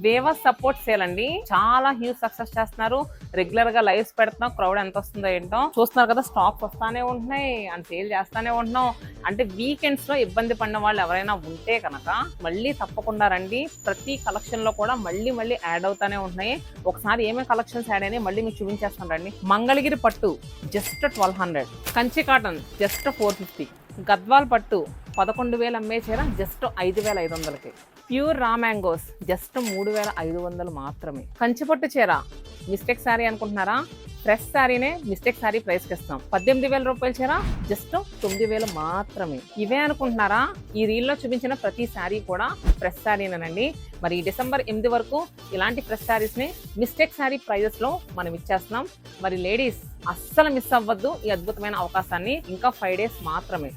వేవస్ support sale అండి, చాలా huge success చేస్తున్నారు. రెగ్యులర్ గా లైవ్స్ పెడుతున్నాం, క్రౌడ్ ఎంత వస్తుందో ఏంటో చూస్తున్నారు కదా. స్టాక్ వస్తానే ఉంటున్నాయి అండ్ సేల్ చేస్తానే ఉంటున్నాం. అంటే వీకెండ్స్ లో ఇబ్బంది పడిన వాళ్ళు ఎవరైనా ఉంటే కనుక మళ్ళీ తప్పకుండా రండి. ప్రతి కలెక్షన్ లో కూడా మళ్ళీ యాడ్ అవుతానే ఉంటున్నాయి. ఒకసారి ఏమేమి కలెక్షన్స్ యాడ్ అయినాయి మళ్ళీ మీకు చూపించేస్తాను రండి. మంగళగిరి పట్టు just 1200, Kanchi cotton just 450, Gadwal పట్టు 11,000 అమ్మే చీర జస్ట్ 5,500కి, ప్యూర్ రా మ్యాంగోస్ జస్ట్ 3,500 మాత్రమే. కంచిపట్టు చీర మిస్టేక్ శారీ అనుకుంటున్నారా? ఫ్రెష్ శారీనే మిస్టేక్ శారీ ప్రైస్కి ఇస్తాం. 18,000 రూపాయల చీర జస్ట్ 9,000 మాత్రమే. ఇవే అనుకుంటున్నారా? ఈ రీల్లో చూపించిన ప్రతి శారీ కూడా ఫ్రెష్ శారీనేనండి. మరి డిసెంబర్ 8 వరకు ఇలాంటి ఫ్రెష్ శారీస్ని మిస్టేక్ శారీ ప్రైజెస్లో మనం ఇచ్చేస్తున్నాం. మరి లేడీస్ అస్సలు మిస్ అవ్వద్దు ఈ అద్భుతమైన అవకాశాన్ని. ఇంకా 5 డేస్ మాత్రమే.